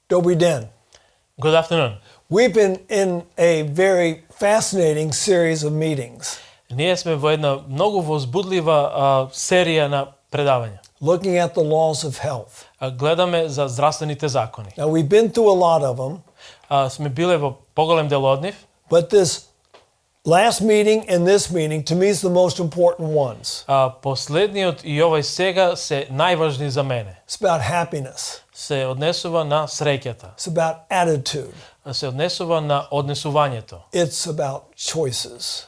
Добри ден. Good afternoon. We've been in a very fascinating series of meetings, Ние сме во една многу возбудлива серија на предавања. looking at the laws of health. Гледаме за здравствените закони. Now, we've been through a lot of them, Сме биле во поголем дел од нив, but this last meeting and this meeting, to me, is the most important ones. последниот и овој сега се најважни за мене. It's about happiness. Се однесува на среќата. It's about attitude. Се однесува на однесувањето. It's about choices.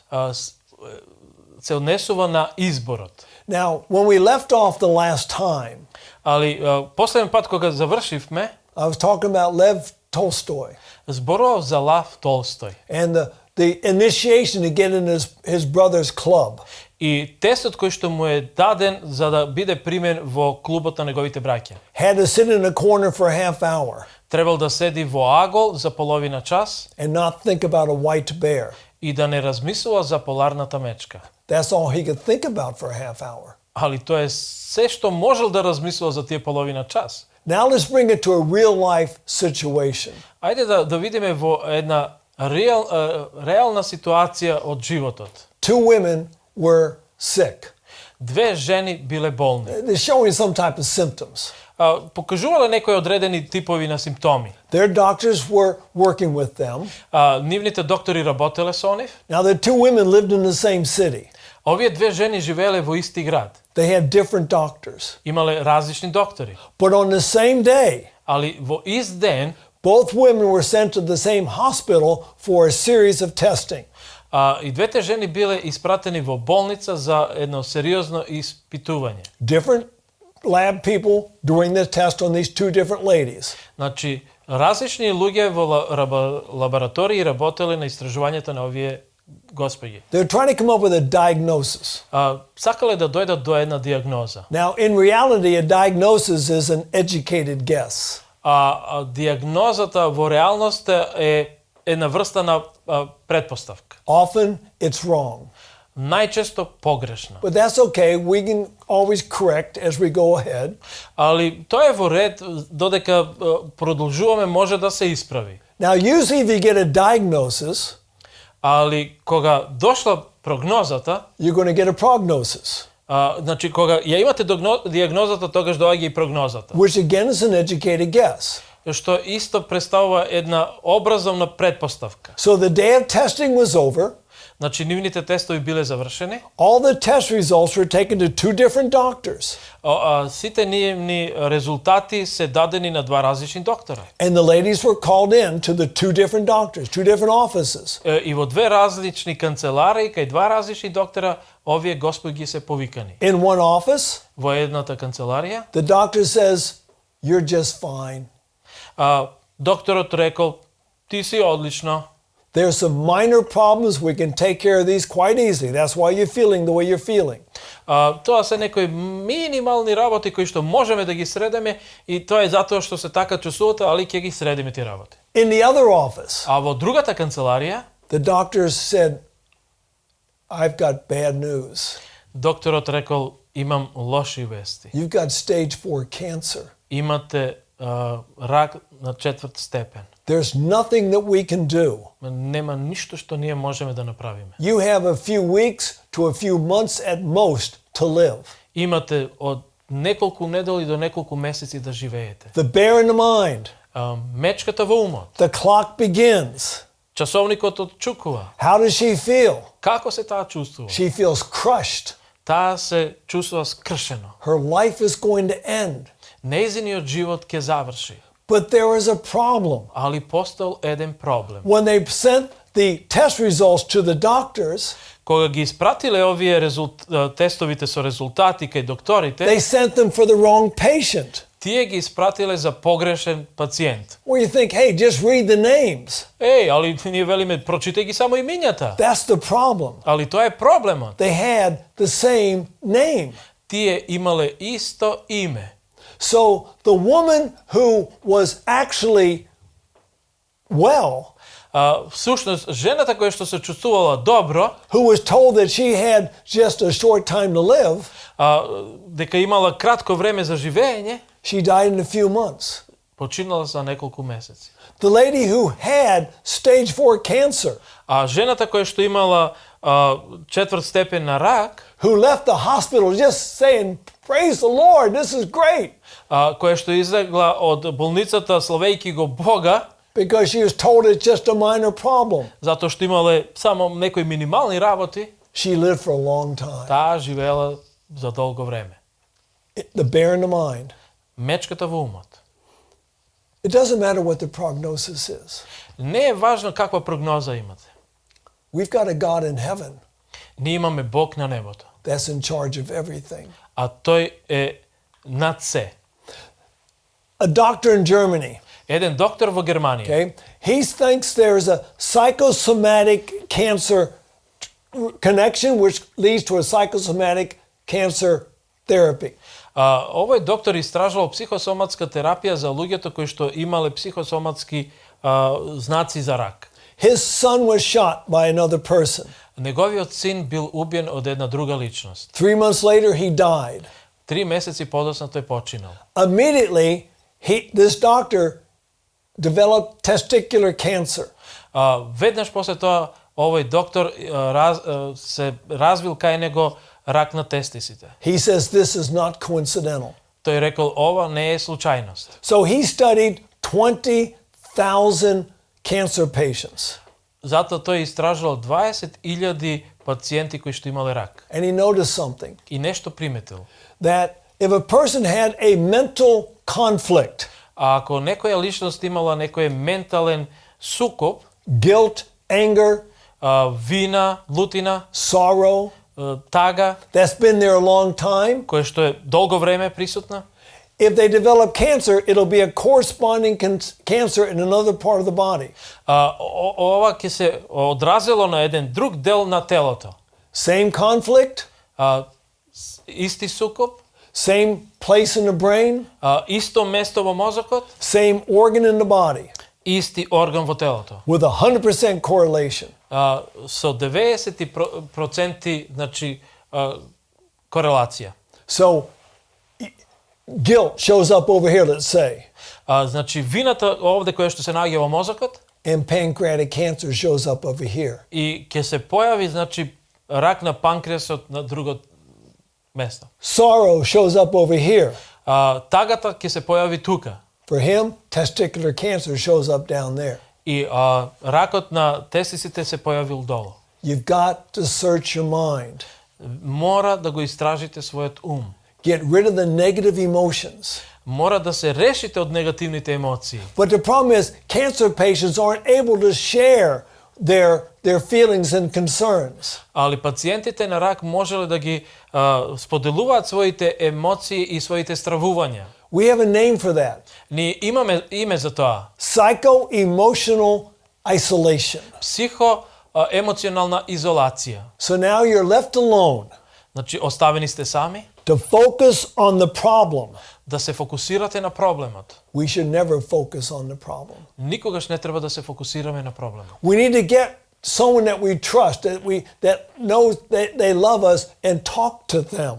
Се однесува на изборот. Now, when we left off the last time, Али последен пат кога завршивме, I was talking about Lev Tolstoy зборував за Лав Толстој and the initiation to get in his brother's club. и тестот кој што му е даден за да биде примен во клубот на неговите браќа. Had to sit in a corner for a half hour Требал да седи во агол за половина час and not think about a white bear. и да не размислува за поларната мечка. That's all he could think about for a half hour. Али тоа е се што можел да размислува за тие половина час. Now let's bring it to a real life situation. Ајде да видиме во една реална ситуација од животот. Two women were sick. Две жени биле болни. They're showing some type of symptoms. Покажувале некои одредени типови на симптоми. Their doctors were working with them. Нивните доктори работеле со нив. Now the two women lived in the same city. Овие две жени живееле во исти град. They had different doctors. Имале различни доктори. But on the same day, Али во ист ден both women were sent to the same hospital for a series of testing. и двете жени биле испратени во болница за едно сериозно испитување. Different lab people doing the test on these two different ladies. Значи, различни луѓе во лаборатории работеле на истражувањето на овие господи. They're trying to come up with a diagnosis. Сакале да дојдат до една диагноза. Now, in reality, a diagnosis is an educated guess. Диагнозата во реалноста е една врста на претпоставка. Often, it's wrong. Најчесто погрешна. But that's okay. We can always correct as we go ahead. Али тоа е во ред, додека продолжуваме може да се исправи. Now, usually if you get a diagnosis, Али кога дошла прогнозата, you're going to get a prognosis, значи кога ја имате диагнозата, тогаш доаѓа и прогнозата. which again is an educated guess. Што исто представува една образовна претпоставка. So the day of testing was over. Значи нивните тестови биле завршени. All the test results were taken to two different doctors. Сите нивни резултати се дадени на два различни доктора. And the ladies were called in to the two different doctors, two different offices. И во две различни канцеларии, кај два различни доктора, овие господи ги се повикани. In one office, Во едната канцеларија, the doctor says, "You're just fine. докторот рекол, ти си одлично. There's some minor problems. We can take care of these quite easily. That's why you're feeling the way you're feeling." Тоа се некои минимални работи кои што можеме да ги средиме и тоа е затоа што се така чувствувате, али ќе ги средиме тие работи. In the other office, А во другата канцеларија, the doctors said, "I've got bad news. докторот рекол, имам лоши вести. You've got stage 4 cancer. Имате рак на 4 степен. There's nothing that we can do. Нема ништо што ние можеме да направиме. You have a few weeks to a few months at most to live." Имате од неколку недели до неколку месеци да живеете. The bear in the mind. Мечката во умот. The clock begins. Часовникот отчукува. How does she feel? Како се таа чувствува? She feels crushed. Таа се чувствува скршено. Her life is going to end. Нејзиниот живот ќе заврши. But there is a problem. Али постал еден проблем. When they sent the test results to the doctors, Кога ги испратиле овие тестовите со резултати кај докторите, they sent them for the wrong patient. тие ги испратиле за погрешен пациент. Where you think, hey, just read the names. Али ние велиме прочитај ги само имињата. That's the problem. Али тоа е проблемот. They had the same name. Тие имале исто име. So the woman who was actually well, всушност жената која што се чувствувала добро, who was told that she had just a short time to live, дека имала кратко време за живење, she died in a few months. починала за неколку месеци. The lady who had stage 4 cancer, А жената која што имала четврт степен на рак, who left the hospital just saying, "Praise the Lord, this is great," која што излегла од болницата славејќи го Бога, because she was told it's just a minor problem. затоа што имале само некои минимални работи, She lived for a long time. таа живеела за долго време. The bear in the mind. Мечката во умот. It doesn't matter what the prognosis is. Не е важно каква прогноза имате. We've got a God in heaven Ние имаме Бог на небото, that's in charge of everything. а тој е над се. A doctor in Germany, Еден доктор во Германија, okay, he thinks there's a psychosomatic cancer connection which leads to a psychosomatic cancer therapy. Овој доктор истражувал психосоматска терапија за луѓето кои што имале психосоматски знаци за рак. His son was shot by another person. Неговиот син бил убиен од една друга личност. 3 months later, he died. 3 месеци подоцна тој починал. Immediately, this doctor developed testicular cancer. Веднаш после тоа, овој доктор се развил кај него рак на тестисите. He says this is not coincidental. Тој рекол, ова не е случајност. So he studied 20,000 cancer patients. Затоа тој истражувал 20,000 пациенти кои што имале рак. And he noticed something, И нешто приметил. that if a person had a mental conflict, А ако некоја личност имала некој ментален сукоп, guilt, anger, вина, лутина, sorrow, тага, that's been there a long time, која што е долго време присутна, if they develop cancer, it'll be a corresponding cancer in another part of the body. ова ќе се одразило на еден друг дел на телото. Same conflict, Исти сукоп, same place in the brain, исто место во мозокот, same organ in the body, исти орган во телото. with 100% correlation. Со 90% значи корелација. So guilt shows up over here, let's say, Значи вината овде која што се наоѓа во мозокот and pancreatic cancer shows up over here. и ќе се појави значи рак на панкреасот на другото место. Sorrow shows up over here. Тагата ќе се појави тука. For him, testicular cancer shows up down there. И ракот на тестисите се појавил долу. You've got to search your mind. Мора да го истражите својот ум. Get rid of the negative emotions. Мора да се решите од негативните емоции. But the problem is, cancer patients aren't able to share their feelings and concerns. Али пациентите на рак можеле да ги споделуваат своите емоции и своите стравувања. We have a name for that. Ние имаме име за тоа. Psycho-emotional isolation. Психо-емоционална изолација. So now you're left alone Значи, оставени сте сами, to focus on the problem. да се фокусирате на проблемот. We should never focus on the problem. Никогаш не треба да се фокусираме на проблемот. We need to get someone that we trust, that knows that they love us, and talk to them.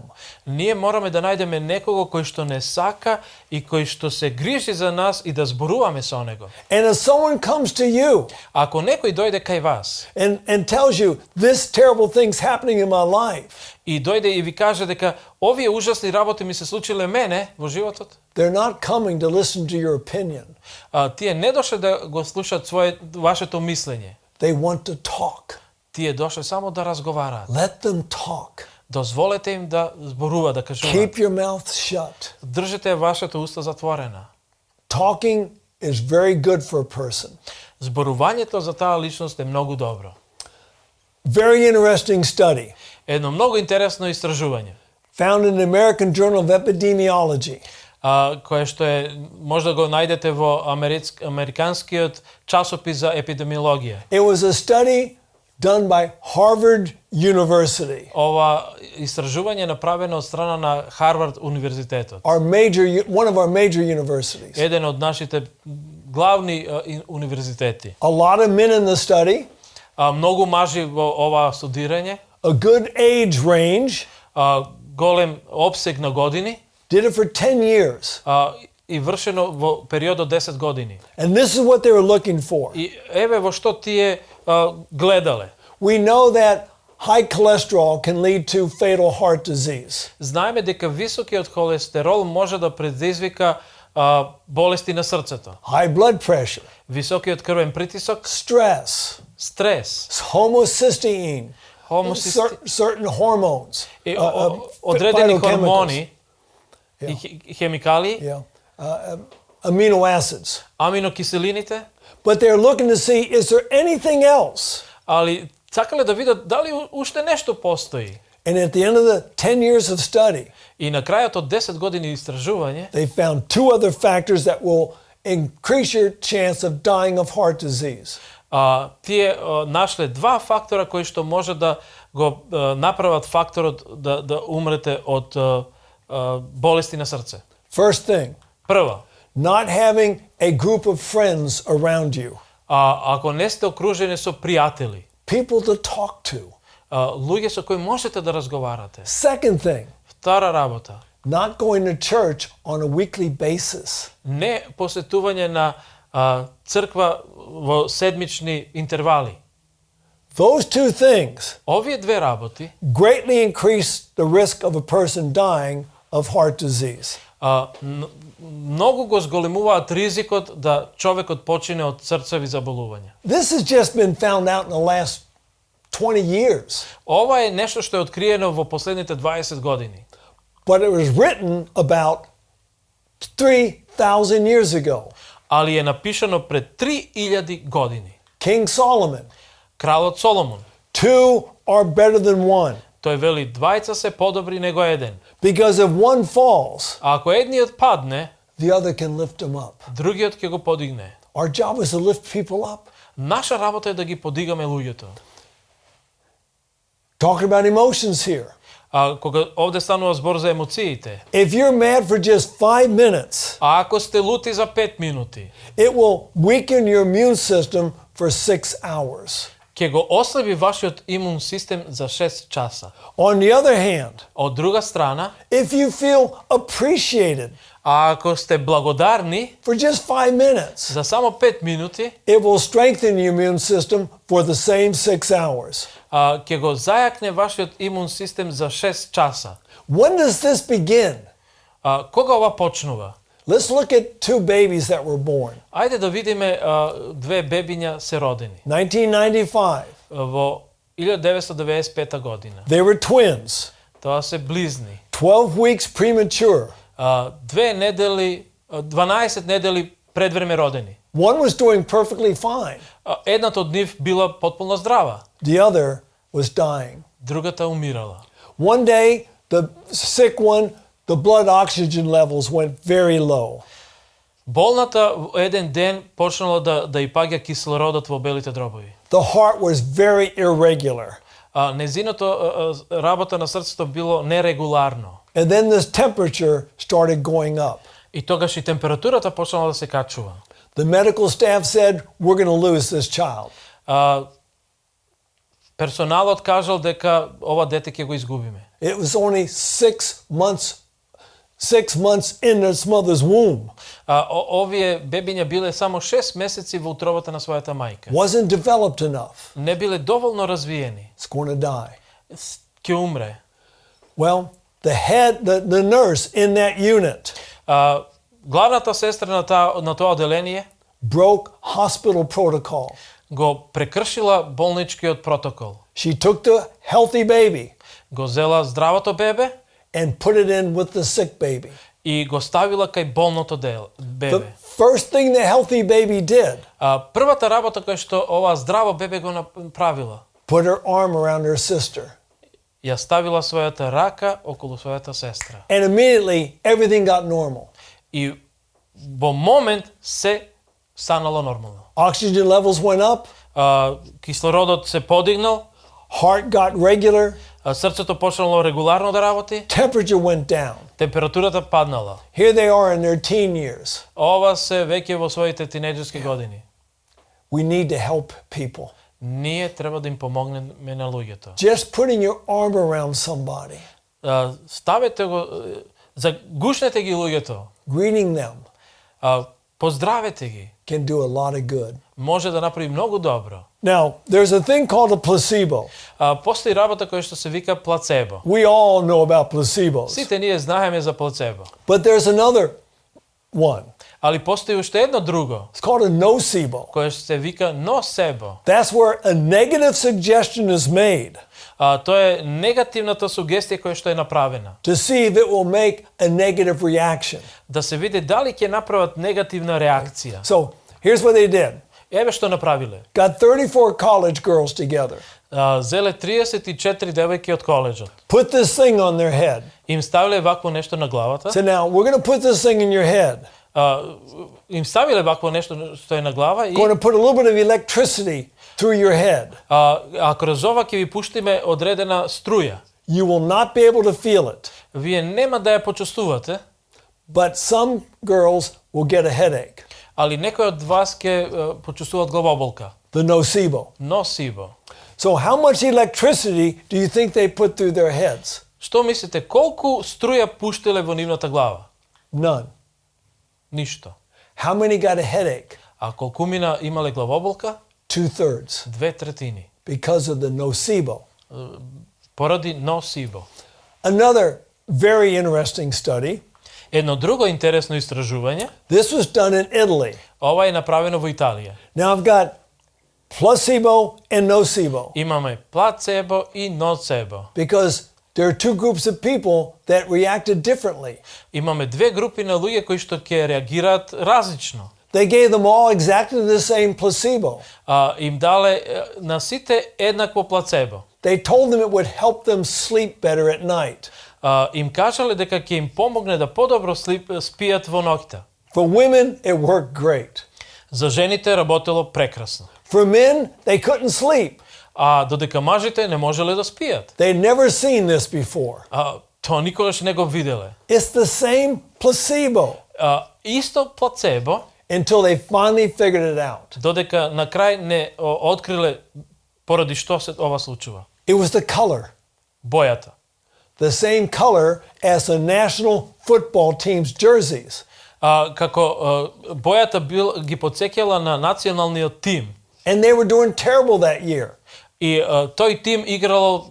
Ние мораме да најдеме некого кој што не сака и кој што се грижи за нас и да зборуваме со него. And if someone comes to you Ако некој дојде кај вас and tells you this terrible thing's happening in my life, и дојде и ви каже дека овие ужасни работи ми се случиле мене во животот, they're not coming to listen to your opinion. тие не дошле да го слушаат вашето мислење. They want to talk. Тие дошле само да разговараат. Let them talk. Дозволете им да зборува, да кажуваат. Keep your mouth shut. Држете вашето уста затворена. Talking is very good for a person. Зборувањето за таа личност е многу добро. Very interesting study. Едно многу интересно истражување. Found in the American Journal of Epidemiology. Кое што е, може да го најдете во американскиот часопис за епидемиологија. It was a study done by Harvard University. Ова истражување е направено од страна на Харвард универзитетот. One of our major universities. Еден од нашите главни универзитети. A lot of men in the study. Многу мажи во ова студирање. A good age range. Голем опсег на години. Did it for 10 years. и вршено во период од 10 години. And this is what they were looking for. И еве во што тие гледале. We know that high cholesterol can lead to fatal heart disease. Знаеме дека високиот холестерол може да предизвика болести на срцето. High blood pressure, Високиот крвен притисок, stress, стрес, homocysteine, certain hormones, и одредени phytochemicals. хормони и хемикали, Yeah. Amino acids. аминокиселините, But they're looking to see, is there anything else? али сакале да видат дали уште нешто постои. And at the end of the 10 years of study, И на крајот од 10 години истражување, they found two other factors that will increase your chance of dying of heart disease. Тие нашле два фактора кои што може да го направат факторот да умрете од болести на срце. First thing, Прва, not having a group of friends around you, ако не сте окружени со пријатели, people to talk to. луѓе со кои можете да разговарате. Second thing, Втора работа, not going to church on a weekly basis. не посетување на црква во седмични интервали. Those two things Овие две работи greatly increase the risk of a person dying of heart disease. многу го зголемуваат ризикот да човекот почине од срцеви заболувања. This has just been found out in the last 20 years, Ова е нешто што е откриено во последните 20 години. but it was written about 3,000 years ago. Али е напишано пред 3000 години. King Solomon, Кралот Соломон, two are better than one, тој вели двајца се подобри него еден. because if one falls, А ако едниот падне, the other can lift him up. другиот ќе го подигне. Our job is to lift people up. Наша работа е да ги подигаме луѓето. Talking about emotions here. Кога овде станува збор за емоциите, If you're mad for just 5 minutes, ако сте лути за 5 минути, it will weaken your immune system for 6 hours. ќе го ослаби вашиот имун систем за 6 часа. On the other hand, Од друга страна, if you feel appreciated ако сте благодарни for just 5 minutes, за само 5 минути, it will strengthen your immune system for the same 6 hours. ќе го зајакне вашиот имун систем за 6 часа. When does this begin? Кога ова почнува? Let's look at two babies that were born. Ајде да видиме две бебиња се родени 1995. во 1995 година. They were twins, Тоа се близни. 12 weeks premature. 12 недели пред време родени. One was doing perfectly fine. Едната од нив била потполно здрава, The other was dying. другата умирала. One day, the sick one, the blood oxygen levels went very low. Болната еден ден почнала да и паѓа кислородот во белите дробови. The heart was very irregular. Незиното работа на срцето било нерегуларно. And then this temperature started going up. И тогаш и температурата почнала да се качува. The medical staff said, we're going to lose this child. Персоналот кажал дека ова дете ќе го изгубиме. It was only 6 months in its mother's womb. Овие бебиња биле само 6 месеци во утробата на својата мајка. Wasn't developed enough. Не биле доволно развиени. It's going to die. Ќе умре. Well, the nurse in that unit Главната сестра на тоа оделение broke hospital protocol. го прекршила болничкиот протокол. She took the healthy baby Го зела здравото бебе and put it in with the sick baby. и го ставила кај болното The бебе. first thing the healthy baby did, Првата работа која што ова здраво бебе го направила, put her arm around her sister. ја ставила својата рака околу својата сестра. And immediately everything got normal. И во момент се станало нормално. Oxygen levels went up, Кислородот се подигнал, heart got regular, срцето почнало регуларно да работи, temperature went down. температурата паднала. Here they are in their teen years. Ова се веќе во своите тинеџерски години. We need to help people. Ние треба да им помогнеме на луѓето. Just putting your arm around somebody, Ставете го, загушнете ги луѓето, greeting them, Поздравете ги. can do a lot of good. Може да направи многу добро. Now, there's a thing called a placebo. Постои работа која што се вика плацебо. We all know about placebos. Сите ние знаеме за плацебо. But there's another one. Али постои уште едно друго, It's called a nocebo. кое се вика носебо. That's where a negative suggestion is made Тоа е негативната сугестија која што е направена. to see if it will make a negative reaction. Да се види дали ќе направат негативна реакција. So, here's what they did. Еве што направиле. Got 34 college girls together. Зеле 34 девојки од коледжот. Put this thing on their head. Им ставиле вакво нешто на главата. So now, we're going to put this thing in your head. Им ставиле вакво нешто што е на глава и Going to put a little bit of electricity through your head. а кроз ова ќе ви пуштиме одредена струја. You will not be able to feel it, Вие нема да ја почувствувате, but some girls will get a headache. али некои од вас ќе почувствуваат главоболка. The nocebo. Носибо. So how much electricity do you think they put through their heads? Што мислите, колку струја пуштиле во нивната глава? None. Ништо. How many got a headache? А колкумина имале главоболка? 2/3 2/3. because of the nocebo. Поради носибо. Another very interesting study. Едно друго интересно истражување, This was done in Italy. ова е направено во Италија. Now I've got placebo and nocebo Имаме плацебо и ноцебо. because there are two groups of people that reacted differently. Имаме две групи на луѓе кои што ќе реагираат различно. They gave them all exactly the same placebo. Им дале на сите еднакво плацебо. They told them it would help them sleep better at night. Им кажале дека ќе им помогне да подобро спијат во ноќта. For women, it worked great. За жените работело прекрасно. For men, they couldn't sleep. А додека мажите не можеле да спијат. They'd never seen this before. Тоа никогаш не го виделе. It's the same placebo Исто плацебо, until they finally figured it out. додека на крај не откриле поради што се ова случува. It was the color. Бојата. The same color as the national football team's jerseys. Како бојата ги потсеќала на националниот тим. And they were doing terrible that year. И тој тим играло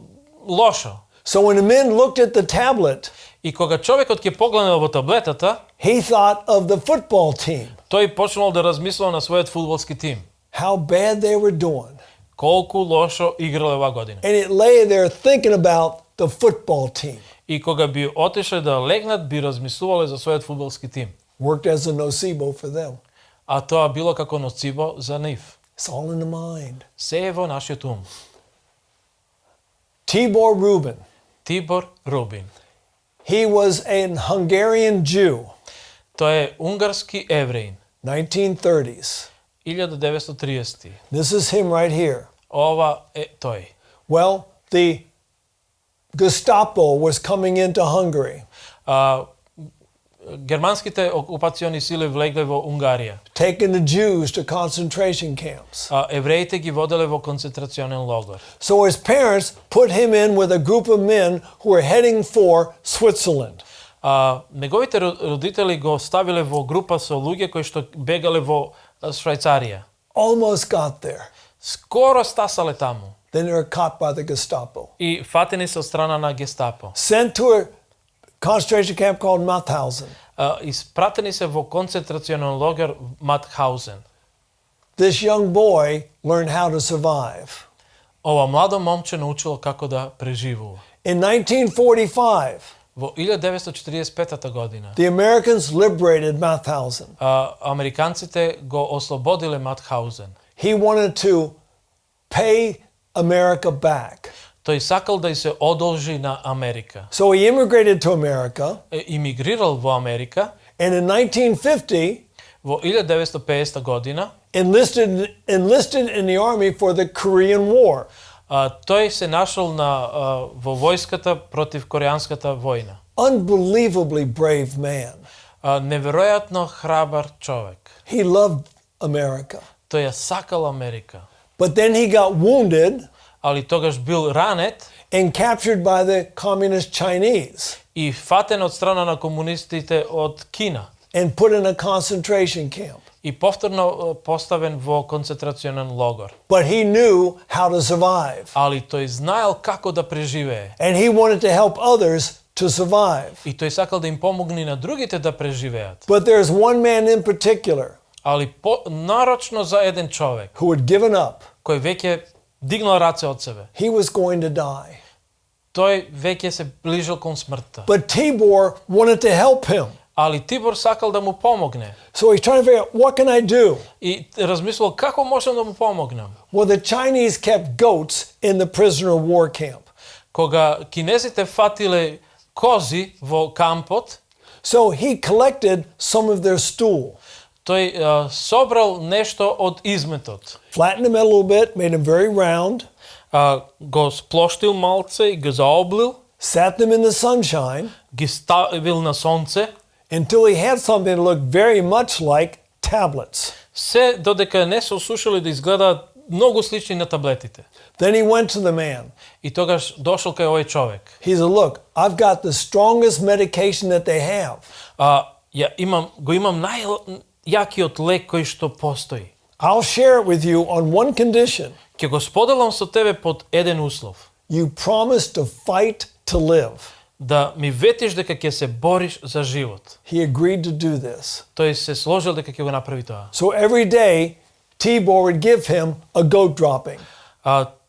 лошо. So when the men looked at the tablet, И кога човекот ќе погледнал во таблетата, he thought of the football team, тој почнал да размислува на својот фудбалски тим. how bad they were doing. Колку лошо играле оваа година. And it lay there thinking about the football team. И кога би отишле да легнат, би размислувале за својот фудбалски тим. Worked as a nocebo for them. А тоа било како ноцибо за нив. It's all in the mind. Се е во нашиот ум. Tibor Rubin. Тибор Рубин. He was an Hungarian Jew, Тој е унгарски евреин. 1930s. 1930. This is him right here. Ова е тој. Well, the Gestapo was coming into Hungary, Германските окупациони сили влегле во Унгарија. taking the Jews to concentration camps. Евреите ги воделе во концентрационен логор. So his parents put him in with a group of men who were heading for Switzerland. Неговите родители го ставиле во група со луѓе кои што бегале во Швајцарија. Almost got there. Скоро стасале таму. Then they were caught by the Gestapo. И фатени се од страна на Гестапо. Sent to a concentration camp called Mauthausen. Испратени се во концентрационен логор Матхаузен. This young boy learned how to survive. Ова младо момче научило како да преживува. In 1945, Во 1945 година, the Americans liberated Mauthausen. американците го ослободиле Матхаузен. He wanted to pay America back. Тој сакал да и се одолжи на Америка. So he immigrated to America, Имигрирал во Америка, and in 1950, во 1950 година, enlisted in the army for the Korean War. Тој се нашол во војската против Кореанската војна. Unbelievably brave man. Неверојатно храбар човек. He loved America. Тој ја сакал Америка. But then he got wounded Али тогаш бил ранет and captured by the communist Chinese. и фатен од страна на комунистите од Кина. and put in a concentration camp. и повторно поставен во концентрационен логор. But he knew how to survive. Али тој знаел како да преживее. And he wanted to help others to survive. И тој сакал да им помогне на другите да преживеат. But there's one man in particular Али нарочно за еден човек who had given up. кој веќе дигнал раце од себе. He was going to die. Тој веќе се ближил кон смртта. But Tibor wanted to help him. Али Тибор сакал да му помогне. So he's trying to figure out, what can I do? И размислил како можам да му помогнам. Well, the Chinese kept goats in the prisoner of war camp. Кога кинезите фатиле кози во кампот, So he collected some of their stool, тој собрал нешто од изметот. flattened them a little bit, made them very round, Го сплоштил малце и го заоблил, sat them in the sunshine ги ставил на сонце, until he had something that looked very much like tablets. се додека не се осушили да изгледаат многу слични на таблетите. Then he went to the man. И тогаш дошол кај овој човек. He said, look, I've got the strongest medication that they have. Го имам најјакиот лек кој што постои. I'll share it with you on one condition. Ќе го споделам со тебе под еден услов. You promise to fight to live. Да ми ветиш дека ќе се бориш за живот. He agreed to do this. Тој се сложил дека ќе го направи тоа. So every day, Tibor would give him a goat dropping.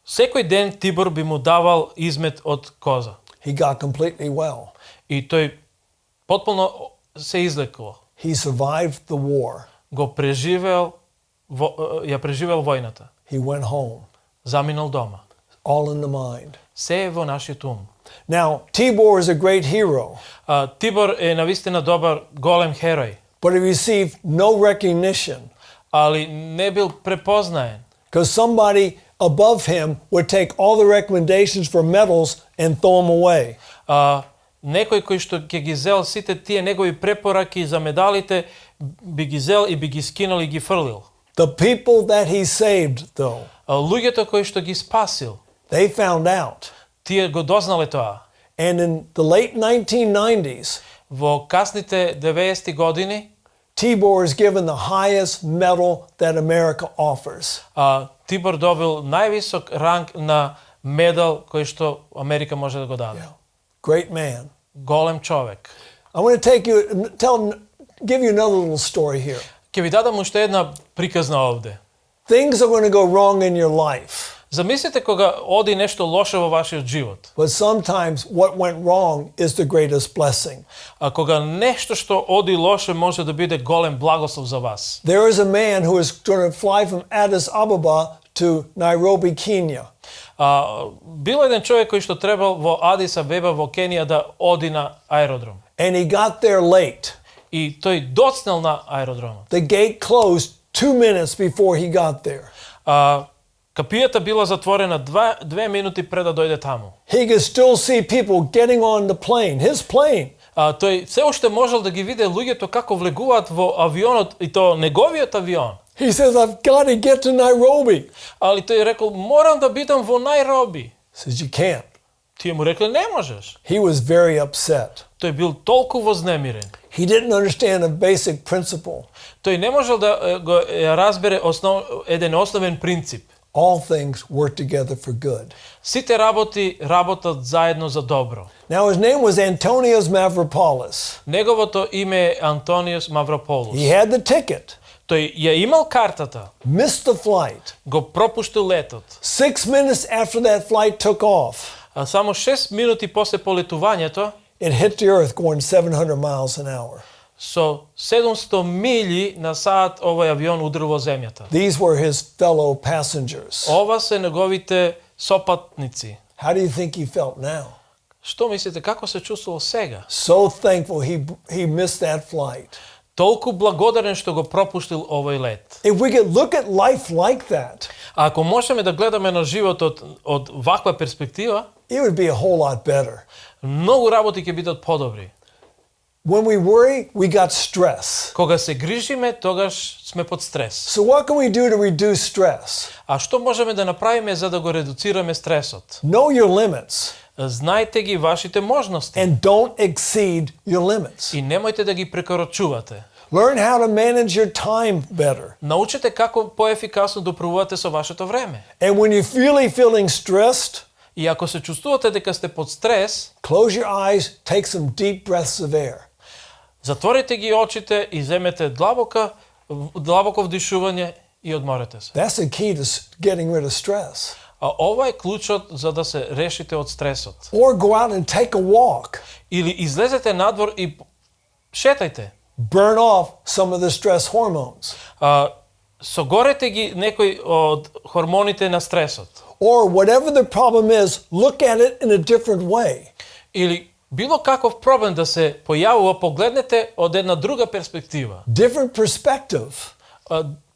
Секој ден Тибор би му давал измет од коза. He got completely well. И тој потполно се излекувал. He survived the war. Го преживел, ја преживел војната. He went home. Заминал дома. All in the mind. Се е во нашиот ум. Now, Tibor is a great hero, Тибор е навистина добар, голем херој, but he received no recognition али не бил препознаен. because somebody above him would take all the recommendations for medals and throw them away. Некој кој што ќе ги зел сите тие негови препораки за медалите, би ги зел и би ги скинал и ги фрлил. The people that he saved, though, Луѓето кои што ги спасил, they found out. тие го дознале тоа. And in the late 1990s, Во касните 90-ти години, Tibor is given the highest medal that America offers. Тибор добил највисок ранг на медал кој што Америка може да го даде. Great man. Голем човек. I want to give you another little story here. Ќе ви дадам уште една приказна овде. Things are going to go wrong in your life, Замислете кога оди нешто лошо во вашиот живот. but sometimes what went wrong is the greatest blessing. А кога нешто што оди лошо може да биде голем благослов за вас. There is a man who is going to fly from Addis Ababa to Nairobi, Kenya. Бил еден човек кој што требал во Адис Абеба во Кенија да оди на аеродром. And he got there late. И тој доцнел на аеродромот. The gate closed 2 minutes before he got there. Капијата била затворена 2 минути пред да дојде таму. He could still see people getting on the plane, his plane. Тој се уште можел да ги види луѓето како влегуваат во авионот, и то неговиот авион. He says, I've got to get to Nairobi. Али тој рекол, морам да бидам во Најроби. Says, you can't. Тие му рекле, не можеш. He was very upset. Тој бил толку вознемирен. He didn't understand a basic principle. Тој не можел да го разбере еден основен принцип. All things work together for good. Сите работи работат заедно за добро. Now his name was Antonius Mavropoulos. Неговото име е Антониус Маврополус. He had the ticket, Тој ја имал картата, missed the flight. го пропуштил летот. 6 minutes after that flight took off, А само 6 минути после полетувањето, it hit the earth going 700 miles an hour. со 700 мили на саат овој авион удрил во земјата. These were his fellow passengers. Ова се неговите сопатници. How do you think he felt now? Што мислите, како се чувствувал сега? So thankful he missed that flight. Толку благодарен што го пропуштил овој лет. If we could look at life like that, А ако можеме да гледаме на животот од ваква перспектива, it would be a whole lot better. многу работи ќе бидат подобри. When we worry, we got stress. Кога се грижиме, тогаш сме под стрес. So what can we do to reduce stress? А што можеме да направиме за да го редуцираме стресот? Know your limits Знајте ги вашите можности and don't exceed your limits. и немојте да ги прекорачувате. Learn how to manage your time better. Научете како поефикасно да управувате со вашето време. And when you're really feeling stressed, И ако се чувствувате дека сте под стрес, close your eyes, take some deep breaths of air. затворите ги очите и земете длабоко вдишување и одморете се. That's the key to getting rid of stress. А ова е клучот за да се решите од стресот. Or go out and take a walk. Или излезете надвор и шетајте. Burn off some of the stress hormones. Согорете ги некои од хормоните на стресот. Or whatever the problem is, look at it in a different way. Или било каков проблем да се појавува, погледнете од една друга перспектива. Different perspective.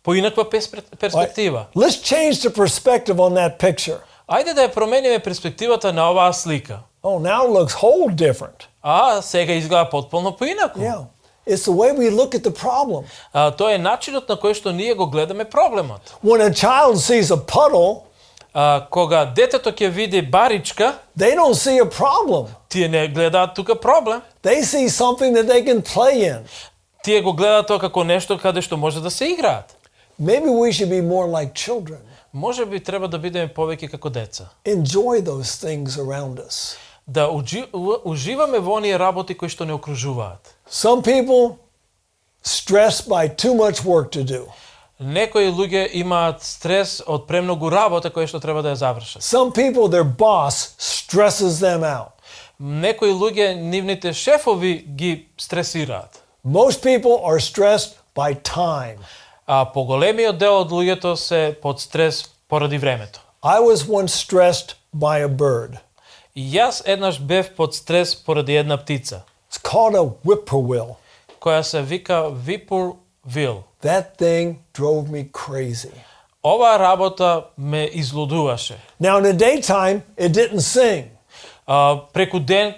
Поинаква перспектива. Let's change the perspective on that picture. Ајде да ја промениме перспективата на оваа слика. Oh, now it looks whole different. Сега изгледа потполно поинаку. Yeah. It's the way we look at the problem. Тоа е начинот на кој што ние го гледаме проблемот. When a child sees a puddle, кога детето ќе види баричка, they don't see a problem. тие не гледаат тука проблем. They see something that they can play in. Тие го гледаат тоа како нешто каде што може да се играат. Maybe we should be more like children. Може би треба да бидеме повеќе како деца. Enjoy those things around us. Да уживаме во оние работи кои што не окружуваат. Some people stressed by too much work to do. Некои луѓе имаат стрес од премногу работа која што треба да ја завршат. Some people, their boss stresses them out. Некои луѓе, нивните шефови ги стресираат. Most people are stressed by time. Поголемиот дел од луѓето се под стрес поради времето. I was once stressed by a bird. И јас еднаш бев под стрес поради една птица. It's called a whippoorwill. Која се вика випурвил. That thing drove me crazy. Оваа работа ме излудуваше. Now in the daytime, it didn't sing. Преку ден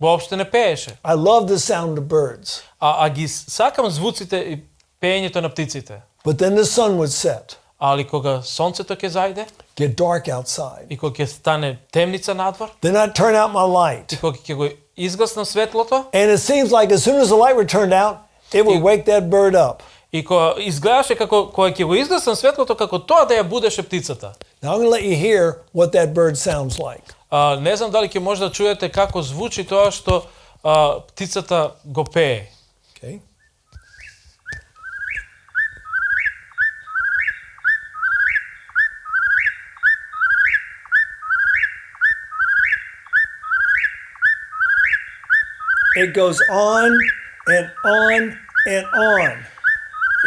воопште не пееше. I love the sound of birds. Ги сакам звуците и пеењето на птиците. But then the sun would set. Али кога сонцето ќе зајде, get dark outside. И кога ќе стане темница надвор, then I turn out my light. И кога ќе го изгаснам светлото, and it seems like as soon as the light were turned out, it would wake that bird up. И кога изгледаше како кога ќе го изгаснам светлото, како тоа да ја будеше птицата. Now I'm going to let you hear what that bird sounds like. Не знам дали ќе може да чуете како звучи тоа што птицата го пее. Okay. It goes on and on and on.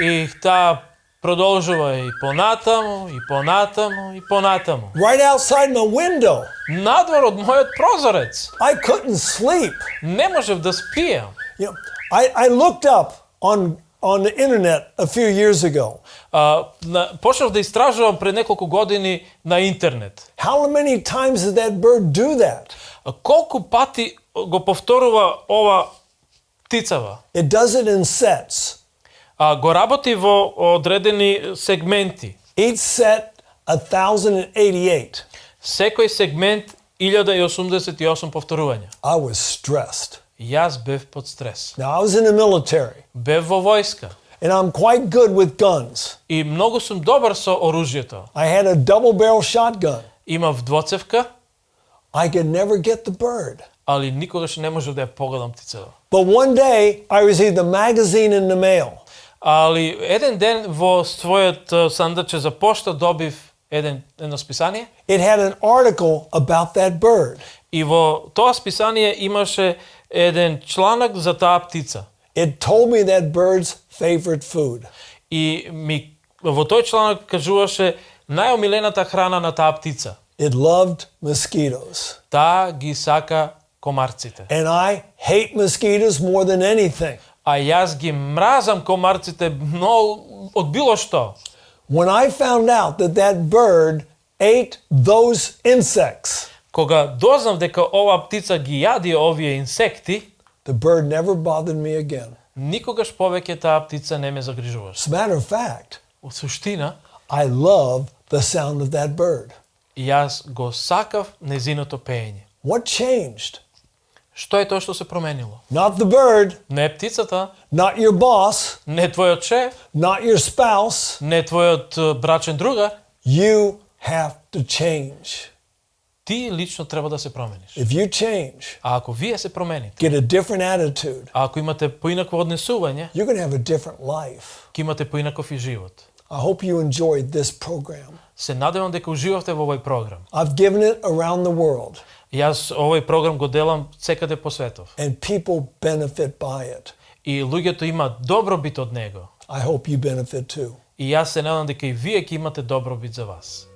И таа продолжува и понатаму, и понатаму, и понатаму. Right outside my window. Надвор од мојот прозорец. I couldn't sleep. Не можев да спијам. You know, I looked up on the internet a few years ago. Почнав да истражувам пред неколку години на интернет. How many times did that bird do that? Колку пати го повторува ова птицава? It does it in sets. Го работи во одредени сегменти. Each set 1088. Секој сегмент 1088 повторувања. I was stressed. Јас бев под стрес. Now I was in the military. Бев во војска. And I'm quite good with guns. И многу сум добар со оружјето. I had a double barrel shotgun. Имав двоцевка. I could never get the bird. Али никогаш не можев да ја погледам птицата. But one day I received a magazine in the mail. Али еден ден во својот сандаче за пошта добив едно списание. It had an article about that bird. И во тоа списание имаше еден чланок за таа птица. It told me that bird's favorite food. И во тој чланок кажуваше најомилената храна на таа птица. It loved mosquitoes. Таа ги сака комарците. And I hate mosquitoes more than anything. А јас ги мразам комарците многу од било што. When I found out that bird ate those insects, кога дознав дека оваа птица ги јади овие инсекти, the bird never bothered me again. Никогаш повеќе таа птица не ме загрижуваше. As a matter of fact, Од суштина, I love the sound of that bird. Јас го сакав незиното пеење. What changed? Што е тоа што се променило? Not the bird, Не птицата, not your boss, не твојот шеф, not your spouse. не твојот брачен другар. You have to change. Ти лично треба да се промениш. If you change, А ако вие се промените, get a different attitude, а ако имате поинакво однесување, you're going to have a different life. ќе имате поинаков и живот. I hope you enjoyed this program. Се надевам дека уживавте во овој програм. I've given it around the world, Јас овој програм го делам секаде по светов. and people benefit by it. И луѓето имаат добробит од него. I hope you benefit too. И јас се надам дека и вие ќе имате добробит за вас.